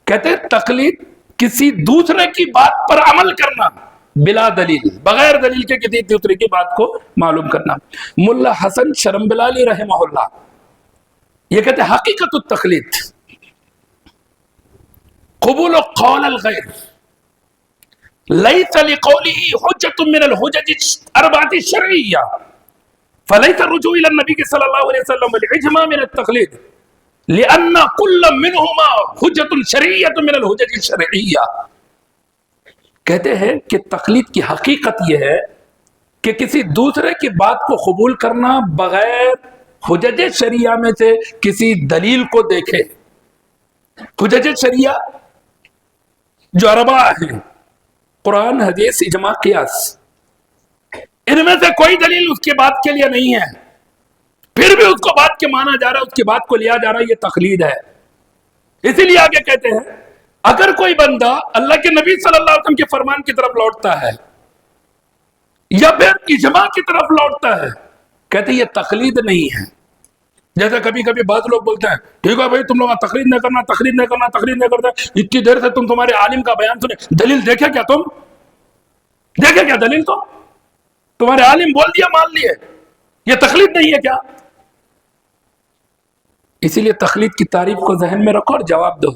کہتے ہیں تقلید کسی دوسرے کی بات پر عمل کرنا بلا دلیل، بغیر دلیل کے کسی دوسرے کی بات کو معلوم کرنا. ملا حسن شرمبلالی رحمہ اللہ یہ کہتے ہیں حقیقت التقلید قبول قول الغیر لیس لقوله حجة من الحجج الاربعة الشرعية فليس الرجوع الى النبي صلى الله عليه وسلم والاجماع من التقلید لان كل منهما حجة شرعية من الحجج الشرعية. کہتے ہیں کہ تقلید کی حقیقت یہ ہے کہ کسی دوسرے کی بات کو قبول کرنا بغیر حجج شریعہ میں سے کسی دلیل کو دیکھے. حجج شریعہ جو اربع ہیں، قرآن، حدیث، اجماع، قیاس، ان میں سے کوئی دلیل اس کی بات کے لیے نہیں ہے، پھر بھی اس کو بات کے مانا جا رہا ہے، اس کی بات کو لیا جا رہا ہے، یہ تقلید ہے. اسی لیے آگے کہتے ہیں اگر کوئی بندہ اللہ کے نبی صلی اللہ علیہ وسلم کے فرمان کی طرف لوٹتا ہے یا پھر اجماع کی طرف لوٹتا ہے، کہتے ہیں یہ تقلید نہیں ہے، جیسے کبھی کبھی بعض لوگ بولتے ہیں ٹھیک ہے بھائی تم لوگ تقریر نہیں کرنا، تقریر نہیں کرنا، تقریر نہیں کرتا، اتنی دیر سے تم تمہارے عالم کا بیان سنے، دلیل دیکھے کیا؟ تم دیکھے کیا دلیل؟ تمہارے عالم بول دیا مان لیے، یہ تقلید نہیں ہے کیا؟ اسی لیے تقلید کی تعریف کو ذہن میں رکھو اور جواب دو،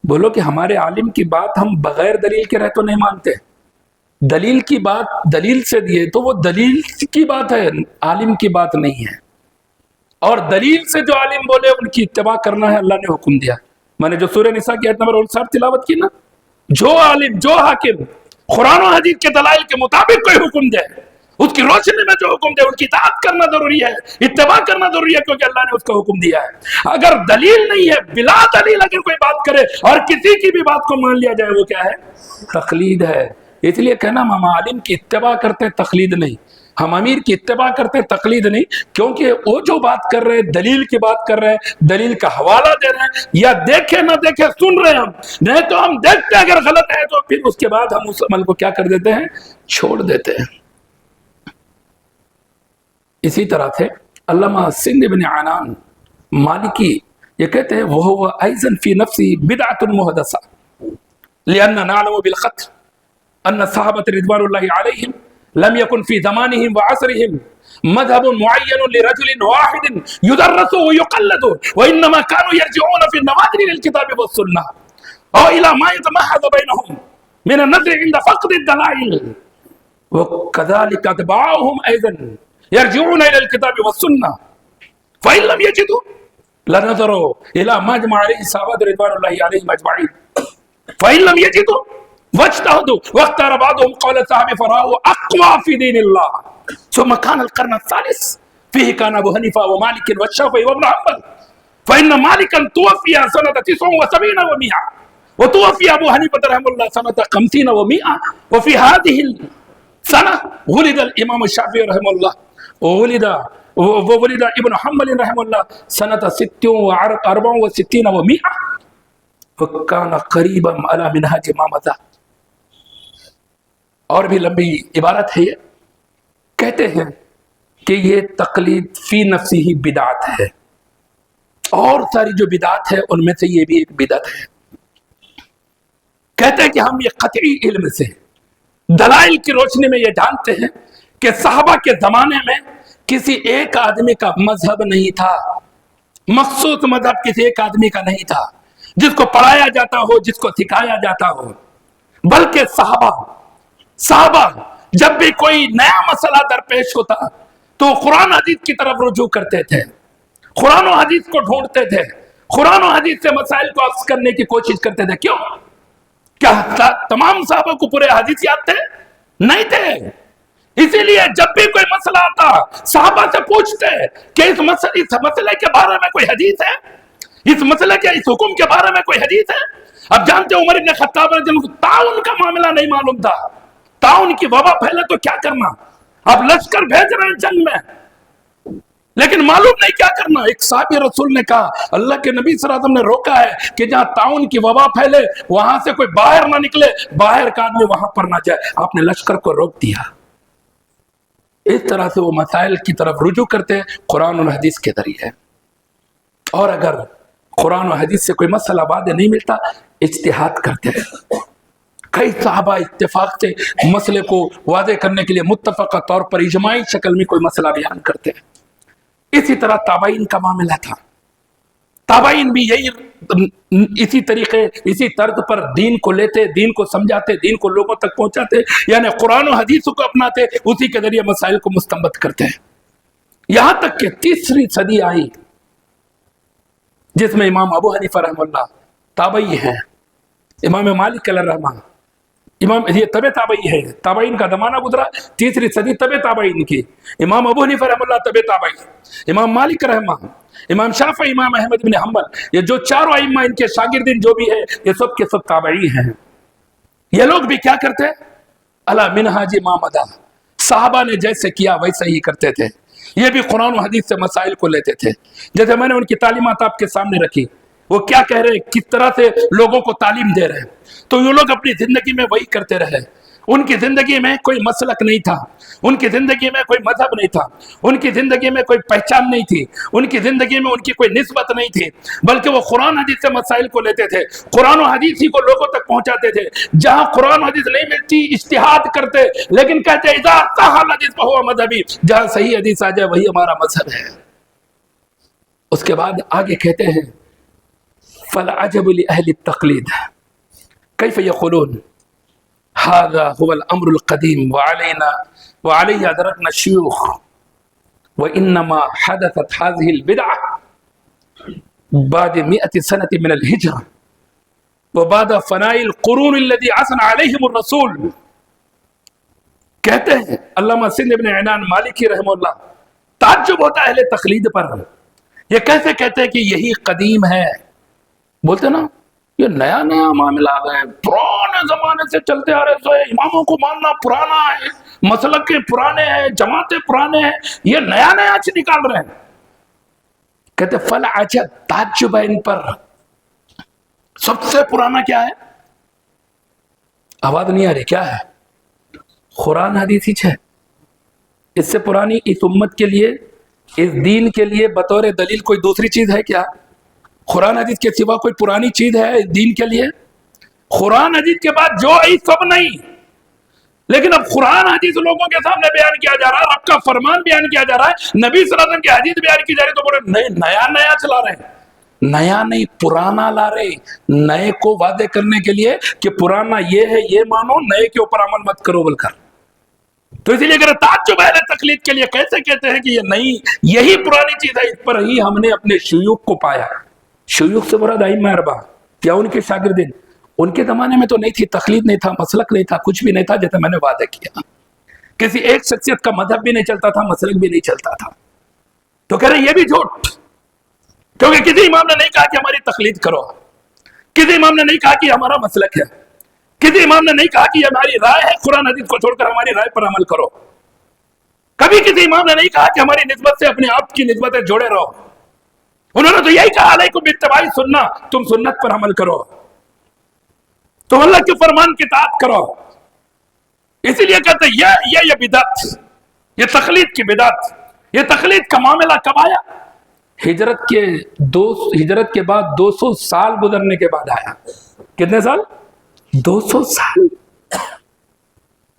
بولو کہ ہمارے عالم کی بات ہم بغیر دلیل کے رہ تو نہیں مانتے، دلیل کی بات دلیل سے دیے تو وہ دلیل کی بات ہے، عالم کی بات نہیں ہے، اور دلیل سے جو عالم بولے ان کی اتباع کرنا ہے، اللہ نے حکم دیا۔ میں نے جو سورہ نساء کی آیت نمبر 59 تلاوت کی نا، جو عالم جو حاکم قرآن و حدیث کے دلائل کے مطابق کوئی حکم دے، اس کی روشنی میں جو حکم دے ان کی اطاعت کرنا ضروری ہے، اتباع کرنا ضروری ہے، کیونکہ اللہ نے اس کو حکم دیا ہے۔ اگر دلیل نہیں ہے، بلا دلیل اگر کوئی بات کرے اور کسی کی بھی بات کو مان لیا جائے، وہ کیا ہے؟ تقلید ہے۔ اس لیے کہنا ہم عالم کی اتباع کرتے ہیں، تقلید نہیں، ہم امیر کی اتباع کرتے ہیں، تقلید نہیں، کیونکہ وہ جو بات کر رہے ہیں دلیل کی بات کر رہے ہیں، دلیل کا حوالہ دے رہے ہیں، یا دیکھے نہ دیکھے سن رہے ہیں ہم، نہیں تو ہم دیکھتے ہیں اگر غلط ہے تو پھر اس کے بعد ہم اس عمل کو کیا کر دیتے ہیں؟ چھوڑ دیتے ہیں۔ اسی طرح سے علامہ سندھ بن عنان مالکی یہ کہتے ہیں وَهُوَ أَيْضًا فِي نَفْسِهِ بِدْعَةٌ مُحْدَثَةٌ لِأَنَّ نَعْلَمُ بِالْقَطْعِ أن الصحابة رضوان الله عليهم لم يكن في زمانهم وعصرهم مذهب معين لرجل واحد يدرس ويقلد، وإنما كانوا يرجعون في النوادر للكتاب والسنة أو إلى ما يتمهد بينهم من النظر عند فقد الدلائل، وكذلك أتباعهم أيضا يرجعون إلى الكتاب والسنة فإن لم يجدوا لنظروا إلى ما جمع عليه الصحابة رضوان الله عليهم أجمعين فإن لم يجدوا واجتهدوا واختار بعضهم قول الصحابة فرأوا أقوى في دين الله. ثم كان القرن الثالث فيه كان أبو حنيفة ومالك والشافعي وابن حنبل، فإن مالكا توفي سنة 79 و100، وتوفي أبو حنيفة رحمه الله سنة 50 و100، وفي هذه السنة ولد الإمام الشافعي رحمه الله، وولد ابن حنبل رحمه الله سنة 64 و100، وكان قريبا على منهج امامته۔ اور بھی لمبی عبارت ہے، یہ کہتے ہیں کہ یہ تقلید فی نفسی ہی بدعت ہے، اور ساری جو بدعت ہے ان میں سے یہ بھی ایک بدعت ہے۔ کہتے ہیں کہ ہم یہ قطعی علم سے دلائل کی روشنی میں یہ جانتے ہیں کہ صحابہ کے زمانے میں کسی ایک آدمی کا مذہب نہیں تھا، مخصوص مذہب کسی ایک آدمی کا نہیں تھا جس کو پڑھایا جاتا ہو، جس کو سکھایا جاتا ہو، بلکہ صحابہ جب بھی کوئی نیا مسئلہ درپیش ہوتا تو قرآن حدیث کی طرف رجوع کرتے تھے، قرآن و حدیث کو ڈھونڈتے تھے، قرآن و حدیث سے مسائل کو عکس کرنے کی کوشش کرتے تھے۔ کیوں؟ کیا تمام صحابہ کو پورے حدیث یاد تھے؟ نہیں تھے۔ اسی لیے جب بھی کوئی مسئلہ آتا صحابہ سے پوچھتے کہ اس مسئلے کے بارے میں کوئی حدیث ہے، اس مسئلے کے اس حکم کے بارے میں کوئی حدیث ہے؟ اب جانتے عمر بن خطاب رضی اللہ عنہ تعاون کا معاملہ نہیں معلوم تھا، تعاون کی وبا پھیلے تو کیا کرنا، اب لشکر بھیج رہے ہیں جنگ میں لیکن معلوم نہیں کیا کرنا۔ ایک صحابی رسول نے کہا، اللہ کے نبی صلی اللہ علیہ وسلم نے روکا ہے کہ جہاں تعاون کی وبا پھیلے وہاں سے کوئی باہر نہ نکلے، باہر کا آدمی وہاں پر نہ جائے، آپ نے لشکر کو روک دیا۔ اس طرح سے وہ مسائل کی طرف رجوع کرتے ہیں قرآن و حدیث کے ذریعے، اور اگر قرآن و حدیث سے کوئی مسئلہ واضح نہیں ملتا اجتہاد کرتے ہیں۔ کئی صحابہ اتفاق سے مسئلے کو واضح کرنے کے لیے متفقہ طور پر اجماعی شکل میں کوئی مسئلہ بیان کرتے ہیں۔ اسی طرح تابعین کا معاملہ تھا، تابعین بھی اسی طریقے اسی طرز پر دین کو لیتے، دین کو سمجھاتے، دین کو لوگوں تک پہنچاتے، یعنی قرآن و حدیث کو اپناتے، اسی کے ذریعے مسائل کو مستنبط کرتے ہیں۔ یہاں تک کہ 3 صدی آئی جس میں امام ابو حنیفہ رحمہ اللہ تابعی ہیں، امام مالک علیہ الرحمہ یہ طب تابعی ہے، تابعین کا زمانہ گزرا 3 صدی طب تابعین کی، امام ابو حنیفہ رحمہ اللہ طب تابعی، امام مالک رحمہ، امام شافعی، امام احمد بن حنبل، یہ جو 4 ائمہ ان کے شاگردین جو بھی ہے یہ سب کے سب تابعی ہیں۔ یہ لوگ بھی کیا کرتے؟ علی منہاج ما مضی، صحابہ نے جیسے کیا ویسے ہی کرتے تھے۔ یہ بھی قرآن و حدیث سے مسائل کو لیتے تھے، جیسے میں نے ان کی تعلیمات آپ کے سامنے رکھی، وہ کیا کہہ رہے ہیں، کس طرح سے لوگوں کو تعلیم دے رہے ہیں، تو یہ لوگ اپنی زندگی میں وہی کرتے رہے۔ ان کی زندگی میں کوئی مسلک نہیں تھا، ان کی زندگی میں کوئی مذہب نہیں تھا، ان کی زندگی میں کوئی پہچان نہیں تھی، ان کی زندگی میں ان کی کوئی نسبت نہیں تھی، بلکہ وہ قرآن حدیث سے مسائل کو لیتے تھے، قرآن و حدیث ہی کو لوگوں تک پہنچاتے تھے۔ جہاں قرآن و حدیث نہیں ملتی اجتہاد کرتے، لیکن کہتے اذا صح الحدیث فہو مذہبی، جہاں صحیح حدیث آ جائے وہی ہمارا مذہب ہے۔ اس کے بعد آگے کہتے ہیں فالعجب لأہل التقلید کیف یقولون هذا هو الامر القدیم وعلیہ ادرکنا الشیوخ وانما حدثت هذه البدعة بعد 100 سنة من الہجرة وبعد فناء القرون الذي عثن عليهم الرسول۔ کہتے ہیں علامہ سندھ ابن عنان مالکی رحمہ اللہ، تعجب ہوتا ہے اہل تقلید پر، یہ کیسے کہتے ہیں کہ یہی قدیم ہے؟ بولتے نا یہ نیا نیا معاملہ آ گیا ہے، پرانے زمانے سے چلتے آ رہے، سو اماموں کو ماننا پرانا ہے، مسلک پرانے ہیں، جماعتیں پرانے ہیں، یہ نیا نیا نکال رہے ہیں۔ کہتے فالعجب، تعجب ہے ان پر۔ سب سے پرانا کیا ہے؟ آواز نہیں آ رہی، کیا ہے؟ قرآن حدیث ہی ہے۔ اس سے پرانی اس امت کے لیے، اس دین کے لیے بطور دلیل کوئی دوسری چیز ہے کیا؟ قرآن حدیث کے سوا کوئی پرانی چیز ہے اس دین کے لیے؟ قرآن حدیث کے بعد جو ہے سب نہیں، لیکن اب قرآن حدیث لوگوں کے سامنے بیان کیا جا رہا ہے، رب کا فرمان بیان کیا جا رہا ہے، نبی صلی اللہ علیہ وسلم کی حدیث بیان کی جا رہی ہے، تو بولے نیا نیا چلا رہے ہیں۔ نیا نہیں، پرانا لا رہے، نئے کو وعدے کرنے کے لیے کہ پرانا یہ ہے یہ مانو، نئے کے اوپر عمل مت کرو بول کر۔ تو اسی لیے اگر تعجب اہل تقلید کے لیے کیسے کہتے ہیں کہ یہ نئی، یہی پرانی چیز ہے، اس پر ہی ہم نے اپنے شیوخ کو پایا۔ شیوخ سے مراد ائمہ اربعہ یا ان کے شاگردین، ان کے زمانے میں تو نہیں تھی، تقلید نہیں تھا، مسلک نہیں تھا، کچھ بھی نہیں تھا، جیسے میں نے وعدہ کیا، کسی ایک شخصیت کا مذہب بھی نہیں چلتا تھا، مسلک بھی نہیں چلتا تھا۔ تو کہہ رہے یہ بھی جھوٹ، کیونکہ کسی امام نے نہیں کہا کہ ہماری تقلید کرو، کسی امام نے نہیں کہا کہ ہمارا مسلک ہے، کسی امام نے نہیں کہا کہ یہ ہماری رائے ہے، قرآن حدیث کو چھوڑ کر ہماری رائے پر عمل کرو۔ کبھی کسی امام نے نہیں کہا کہ ہماری نسبت سے اپنے آپ کی نسبتیں جوڑے رہو۔ انہوں نے تو یہی کہا علیکم باتباع سنہ، تم سنت پر عمل کرو، تم اللہ کے فرمان کی اطاعت کرو۔ اسی لیے کہتے ہیں یہ بدعت، یہ تقلید کی بدعت، یہ تقلید کا معاملہ کب آیا؟ ہجرت کے بعد 200 سال گزرنے کے بعد آیا۔ کتنے سال؟ 200 سال۔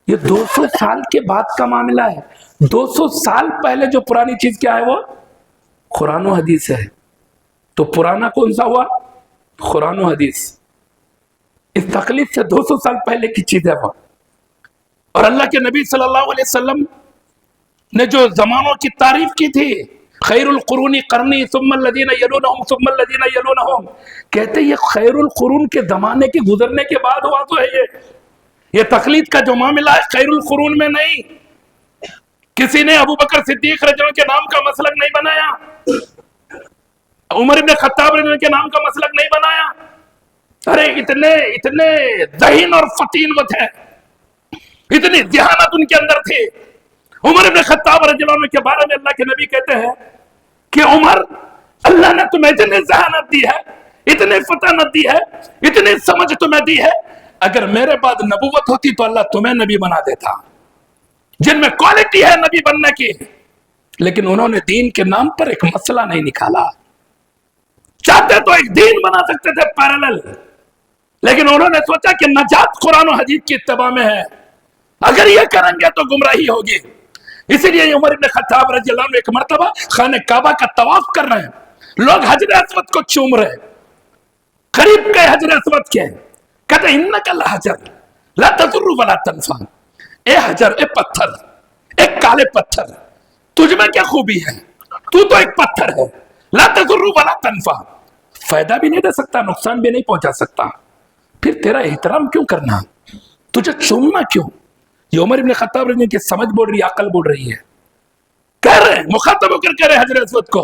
یہ 200 سال کے بعد کا معاملہ ہے۔ 200 سال پہلے جو پرانی چیز کیا ہے وہ قرآن و حدیث ہے۔ تو پرانا کون سا ہوا؟ قرآن و حدیث۔ اس تقلید سے 200 سال پہلے کی چیز ہے وہ۔ اور اللہ کے نبی صلی اللہ علیہ وسلم نے جو زمانوں کی تعریف کی تھی، خیر القرون قرنی ثم الذین یلونہم ثم الذین یلونہم، کہتے یہ خیر القرون کے زمانے کے گزرنے کے بعد ہوا تو ہے۔ یہ تقلید کا جو معاملہ ہے خیر القرون میں نہیں، کسی نے ابو بکر صدیق رضی اللہ عنہ کے نام کا مسلک نہیں بنایا، عمر ابن خطاب رضی اللہ عنہ کے نام کا مسلک نہیں بنایا۔ ارے اتنے ذہین اور فطین وہ تھے، اتنی ذہانت ان کے اندر تھی۔ عمر ابن خطاب رضی اللہ عنہ کے بارے میں اللہ کے نبی کہتے ہیں کہ عمر، اللہ نے تمہیں اتنی ذہانت دی ہے، اتنی فطانت دی ہے، اتنی سمجھ تمہیں دی ہے، اگر میرے بعد نبوت ہوتی تو اللہ تمہیں نبی بنا دیتا، جن میں کوالٹی ہے نبی بننے کی۔ لیکن انہوں نے دین کے نام پر ایک مسئلہ نہیں نکالا۔ چاہتے تو ایک دین بنا سکتے تھے پیرالل، لیکن انہوں نے سوچا کہ نجات قرآن و حدیث کی اتباع میں ہے، اگر یہ کریں گے تو گمراہی ہوگی۔ اسی لیے عمر ابن خطاب رضی اللہ عنہ ایک مرتبہ خانہ کعبہ کا طواف کر رہے ہیں، لوگ حجر اسود کو چوم رہے، قریب کے حجر اسود کے، کہتے ہیں انک الحجر لا تضر ولا تنفع، اے حجر، اے پتھر، ایک کالے پتھر، تجھ میں کیا خوبی ہے؟ تو ایک پتھر ہے، لا تضر ولا تنفع، فائدہ بھی نہیں دے سکتا، نقصان بھی نہیں پہنچا سکتا، پھر تیرا احترام کیوں کرنا، تجھے چومنا کیوں؟ یہ عمر ابن خطاب رضی کی سمجھ بول رہی ہے، عقل بول رہی ہے، کہہ رہے ہیں، مخاطب ہو کر کہہ رہے حجر اسود کو۔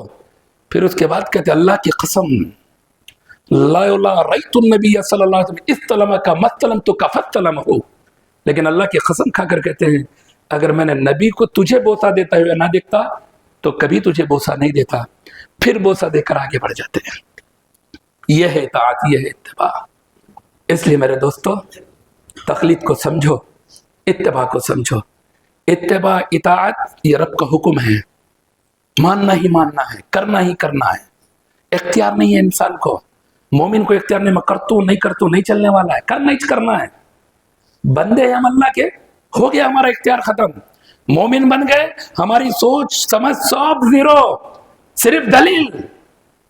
پھر اس کے بعد کہتے ہیں اللہ کی قسم، لا رأیت النبی صلی اللہ علیہ وسلم استلمک مستلمتک فاستلمہ، لیکن اللہ کی قسم کھا کر کہتے ہیں اگر میں نے نبی کو تجھے بوسہ دیتا ہوئے نہ دیکھتا تو کبھی تجھے بوسہ نہیں دیتا، پھر بوسہ دے کر آگے بڑھ جاتے ہیں۔ یہ ہے اطاعت، یہ ہے اتباع۔ اس لیے میرے دوستو، تقلید کو سمجھو، اتباع کو سمجھو. اتباع اطاعت یہ رب کا حکم ہے، ماننا ہی ماننا ہے، کرنا ہی کرنا ہے. اختیار نہیں ہے انسان کو. مومن کو اختیار نہیں، میں کرتوں نہیں چلنے والا ہے، کرنا ہی کرنا ہے. بندے ہم اللہ کے، ہو گیا ہمارا اختیار ختم. مومن بن گئے، ہماری سوچ سمجھ سب زیرو، صرف دلیل.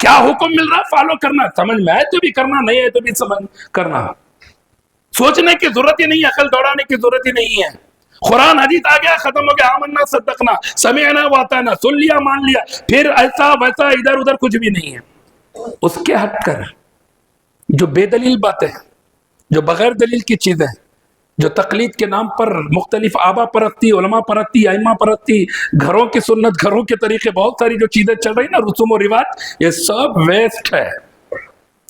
کیا حکم مل رہا فالو کرنا، سمجھ میں آئے تو بھی کرنا، نہیں ہے تو بھی سمجھ کرنا. سوچنے کی ضرورت ہی نہیں ہے، عقل دوڑانے کی ضرورت ہی نہیں ہے. قرآن حدیث آ گیا، ختم ہو گیا. آمنا صدقنا سمعنا واطعنا، سن لیا مان لیا، پھر ایسا ویسا ادھر ادھر کچھ بھی نہیں ہے. اس کے ہٹ کر جو بے دلیل باتیں، جو بغیر دلیل کی چیزیں، جو تقلید کے نام پر مختلف آبا پرستی، علماء پرستی، ائمہ پرستی، گھروں کی سنت، گھروں کے طریقے، بہت ساری جو چیزیں چل رہی نا، رسوم و رواج، یہ سب ویسٹ ہے.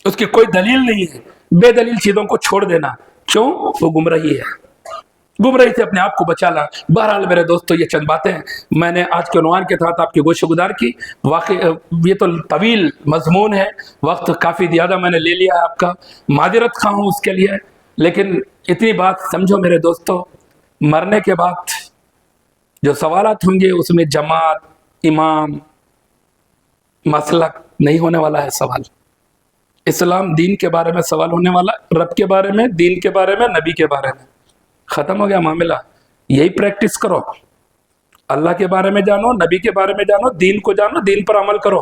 اس کی کوئی دلیل نہیں ہے. بے دلیل چیزوں کو چھوڑ دینا. کیوں؟ وہ گمراہی ہے. گمراہی سے اپنے آپ کو بچا لا. بہرحال میرے دوستو، یہ چند باتیں میں نے آج کے عنوان کے تحت آپ کی گوش گزار کی. واقعی یہ تو طویل مضمون ہے، وقت کافی زیادہ میں نے لے لیا ہے آپ کا، معذرت خواہ ہوں اس کے لیے. لیکن اتنی بات سمجھو میرے دوستو، مرنے کے بعد جو سوالات ہوں گے اس میں جماعت، امام، مسلک نہیں ہونے والا ہے سوال. اسلام دین کے بارے میں سوال ہونے والا، رب کے بارے میں، دین کے بارے میں، نبی کے بارے میں. ختم ہو گیا معاملہ. یہی پریکٹس کرو. اللہ کے بارے میں جانو، نبی کے بارے میں جانو، دین کو جانو، دین پر عمل کرو.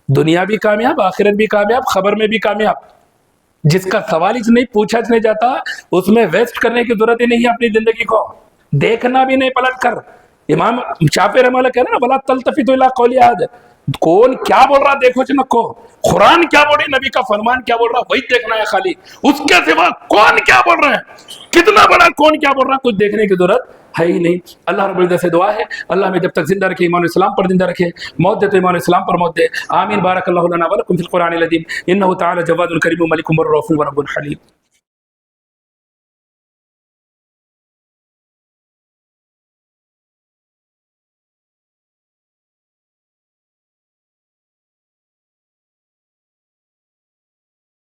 دنیا بھی کامیاب، آخرت بھی کامیاب، خبر میں بھی کامیاب. جس کا سوال ہی نہیں پوچھا نہیں جاتا، اس میں ویسٹ کرنے کی ضرورت ہی نہیں ہے اپنی زندگی کو. دیکھنا بھی نہیں پلٹ کر. امام شافعی رحمہ اللہ کہہ رہے نا، ولا تلتفت الی قول احد. کون کیا بول رہا دیکھو چ نکو. قرآن کیا بول رہی، نبی کا فرمان کیا بول رہا، وہی دیکھنا ہے خالی. اس کے سوا کون کیا بول رہا ہے، کتنا بڑا کون کیا بول رہا، کچھ دیکھنے کی ضرورت ہے ہی نہیں. اللہ رب العزت سے دعا ہے، اللہ ہمیں جب تک زندہ رکھے ایمان اسلام پر زندہ رکھے، موت دے تو ایمان اسلام پر موت دے. آمین. بارک اللہ لنا ولکم فی القرآن العظیم، انہ تعالی جواد کریم ملک الرؤوف رب الحلیم.